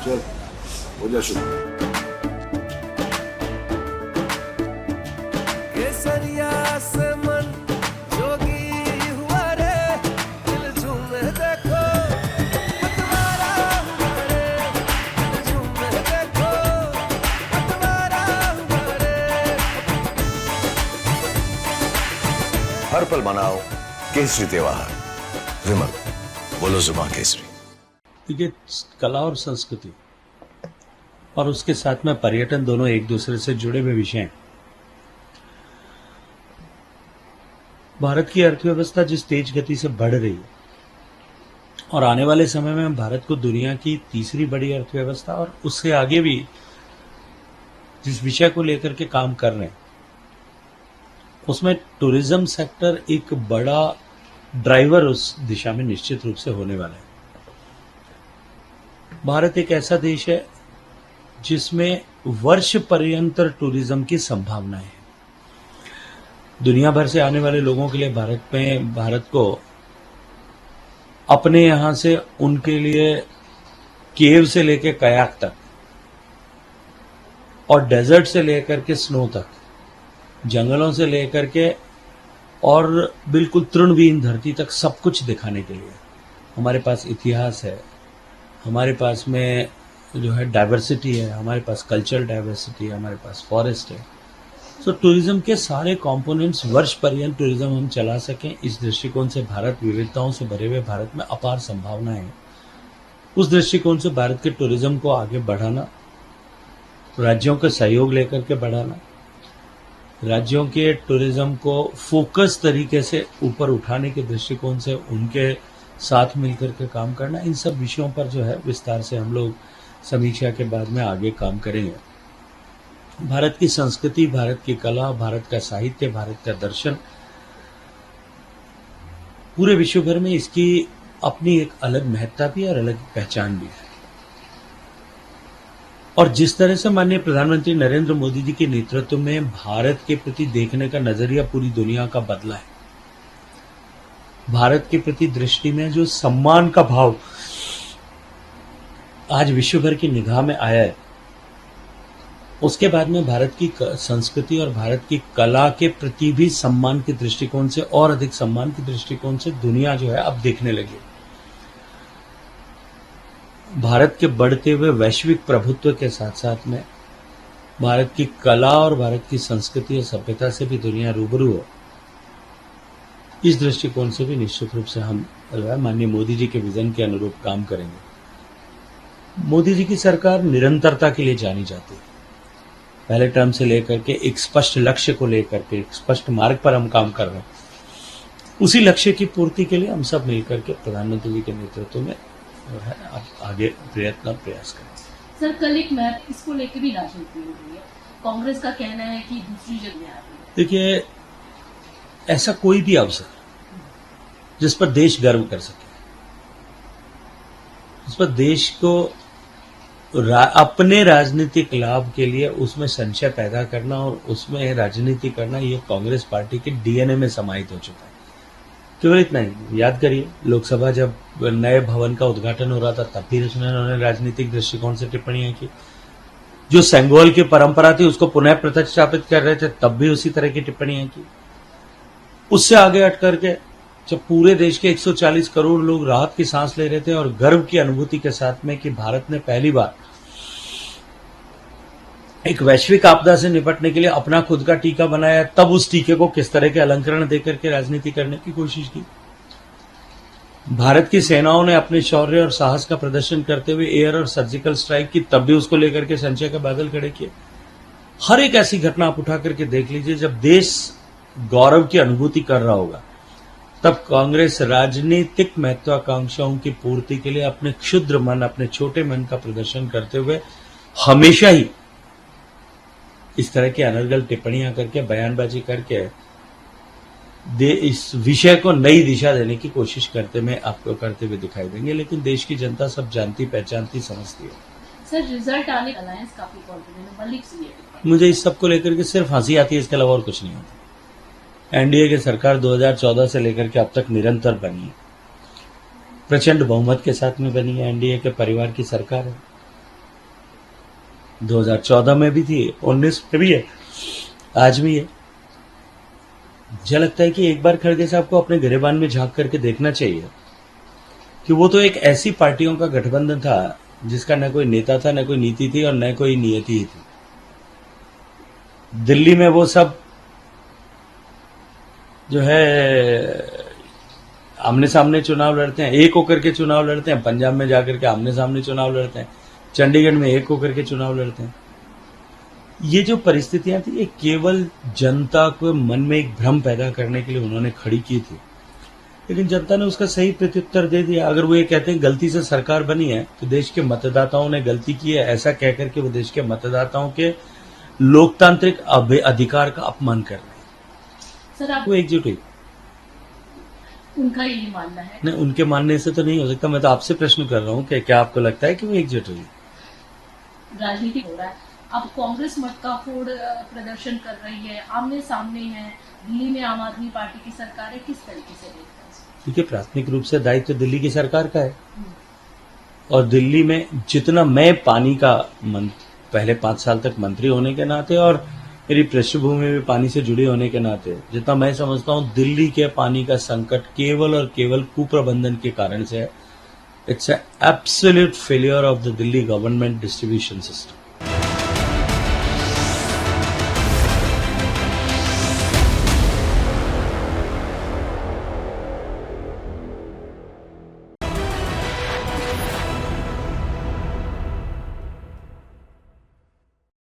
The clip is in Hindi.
चल हो जा शुरू। केसरिया से मन जोगी हुआ रे, दिल झूमे देखो पतवारा हुआ रे, दिल झूमे देखो पतवारा हुआ रे। हर पल मनाओ केसरी त्योहार। विमल, बोलो जुबान केसरी। देखिए, कला और संस्कृति और उसके साथ में पर्यटन दोनों एक दूसरे से जुड़े हुए विषय हैं। भारत की अर्थव्यवस्था जिस तेज गति से बढ़ रही है और आने वाले समय में भारत को दुनिया की तीसरी बड़ी अर्थव्यवस्था और उससे आगे भी जिस विषय को लेकर के काम कर रहे हैं, उसमें टूरिज्म सेक्टर एक बड़ा ड्राइवर उस दिशा में निश्चित रूप से होने वाला है। भारत एक ऐसा देश है जिसमें वर्ष पर्यंत टूरिज्म की संभावनाएं है। दुनिया भर से आने वाले लोगों के लिए भारत को अपने यहां से उनके लिए केव से लेकर कयाक तक और डेजर्ट से लेकर के स्नो तक, जंगलों से लेकर के और बिल्कुल तृणविहीन धरती तक सब कुछ दिखाने के लिए हमारे पास इतिहास है, हमारे पास में जो है डाइवर्सिटी है, हमारे पास कल्चरल डाइवर्सिटी है, हमारे पास फॉरेस्ट है। सो टूरिज्म के सारे कंपोनेंट्स वर्ष पर्यंत टूरिज्म हम चला सकें, इस दृष्टिकोण से भारत विविधताओं से भरे हुए भारत में अपार संभावनाएं हैं। उस दृष्टिकोण से भारत के टूरिज्म को आगे बढ़ाना, राज्यों का सहयोग लेकर के बढ़ाना, राज्यों के टूरिज्म को फोकस तरीके से ऊपर उठाने के दृष्टिकोण से उनके साथ मिलकर के काम करना, इन सब विषयों पर जो है विस्तार से हम लोग समीक्षा के बाद में आगे काम करेंगे। भारत की संस्कृति, भारत की कला, भारत का साहित्य, भारत का दर्शन, पूरे विश्व भर में इसकी अपनी एक अलग महत्ता भी और अलग पहचान भी है। और जिस तरह से माननीय प्रधानमंत्री नरेंद्र मोदी जी के नेतृत्व में भारत के प्रति देखने का नजरिया पूरी दुनिया का बदला है, भारत के प्रति दृष्टि में जो सम्मान का भाव आज विश्व भर की निगाह में आया है, उसके बाद में भारत की संस्कृति और भारत की कला के प्रति भी सम्मान के दृष्टिकोण से और अधिक सम्मान के दृष्टिकोण से दुनिया जो है अब देखने लगी। भारत के बढ़ते हुए वैश्विक प्रभुत्व के साथ साथ में भारत की कला और भारत की संस्कृति और सभ्यता से भी दुनिया रूबरू हो, इस दृष्टिकोण से भी निश्चित रूप से हम माननीय मोदी जी के विजन के अनुरूप काम करेंगे। मोदी जी की सरकार निरंतरता के लिए जानी जाती है। पहले टर्म से लेकर के एक स्पष्ट लक्ष्य को लेकर के एक स्पष्ट मार्ग पर हम काम कर रहे हैं। उसी लक्ष्य की पूर्ति के लिए हम सब मिलकर के प्रधानमंत्री जी के नेतृत्व में आगे प्रयास करें। सर, कल एक मैप इसको लेकर भी राजनीति हो रही है। कांग्रेस का कहना है कि दूसरी जगह आ रही है। देखिए, ऐसा कोई भी अवसर जिस पर देश गर्व कर सके, जिस पर देश को अपने राजनीतिक लाभ के लिए उसमें संशय पैदा करना और उसमें राजनीति करना, ये कांग्रेस पार्टी के डीएनए में समाहित हो चुका है। केवल इतना ही याद करिए, लोकसभा जब नए भवन का उद्घाटन हो रहा था तब भी उन्होंने राजनीतिक दृष्टिकोण से टिप्पणियां की। जो सेंगोल की परंपरा थी उसको पुनः प्रतिष्ठापित कर रहे थे तब भी उसी तरह की टिप्पणियां की। उससे आगे हट करके जब पूरे देश के 140 करोड़ लोग राहत की सांस ले रहे थे और गर्व की अनुभूति के साथ में कि भारत ने पहली बार एक वैश्विक आपदा से निपटने के लिए अपना खुद का टीका बनाया, तब उस टीके को किस तरह के अलंकरण देकर के राजनीति करने की कोशिश की। भारत की सेनाओं ने अपने शौर्य और साहस का प्रदर्शन करते हुए एयर और सर्जिकल स्ट्राइक की, तब भी उसको लेकर के संशय के बादल खड़े किए। हर एक ऐसी घटना आप उठा करके देख लीजिए, जब देश गौरव की अनुभूति कर रहा होगा तब कांग्रेस राजनीतिक महत्वाकांक्षाओं की पूर्ति के लिए अपने क्षुद्र मन, अपने छोटे मन का प्रदर्शन करते हुए हमेशा ही इस तरह की अनर्गल टिप्पणियां करके, बयानबाजी करके इस विषय को नई दिशा देने की कोशिश आपको करते हुए दिखाई देंगे। लेकिन देश की जनता सब जानती, पहचानती, समझती है। सर, रिजल्ट आने अलायंस काफी कॉन्फिडेंट है, मलिक से मुझे इस सब को लेकर के सिर्फ हंसी आती है, इसके अलावा और कुछ नहीं होता। एनडीए की सरकार 2014 से लेकर के अब तक निरंतर बनी है। प्रचंड बहुमत के साथ में बनी है, एनडीए के परिवार की सरकार है। 2014 में भी थी, 19 में भी है, आज भी है। मुझे लगता है कि एक बार खड़गे साहब को अपने गिरेबान में झांक करके देखना चाहिए कि वो तो एक ऐसी पार्टियों का गठबंधन था जिसका न कोई नेता था, न कोई नीति थी और न कोई नियति ही थी। दिल्ली में वो सब जो है आमने सामने चुनाव लड़ते हैं, एक होकर के चुनाव लड़ते हैं, पंजाब में जाकर के आमने सामने चुनाव लड़ते हैं, चंडीगढ़ में एक होकर के चुनाव लड़ते हैं। ये जो परिस्थितियां थी ये केवल जनता को मन में एक भ्रम पैदा करने के लिए उन्होंने खड़ी की थी, लेकिन जनता ने उसका सही प्रत्युत्तर दे दिया। अगर वो ये कहते हैं गलती से सरकार बनी है तो देश के मतदाताओं ने गलती की है, ऐसा कहकर के वो देश के मतदाताओं के लोकतांत्रिक अधिकार का अपमान कर रहे हैं। सर आप वो एकजुट हुई उनका यही मानना है? नहीं, उनके मानने से तो नहीं हो सकता। मैं तो आपसे प्रश्न कर रहा हूँ कि क्या आपको लगता है कि वो एकजुट हुई? राजनीति हो रहा है, अब कांग्रेस मत का फोड़ प्रदर्शन कर रही है, आमने सामने है, दिल्ली में आम आदमी पार्टी की सरकार है, किस तरीके से देखते हैं? देखिए, प्राथमिक रूप से दायित्व दिल्ली की सरकार का है और दिल्ली में जितना मैं पानी का पहले 5 साल तक मंत्री होने के नाते और मेरी पृष्ठभूमि में पानी से जुड़े होने के नाते जितना मैं समझता हूं दिल्ली के पानी का संकट केवल और केवल कुप्रबंधन के कारण से है। It's absolute failure of the Delhi government distribution system.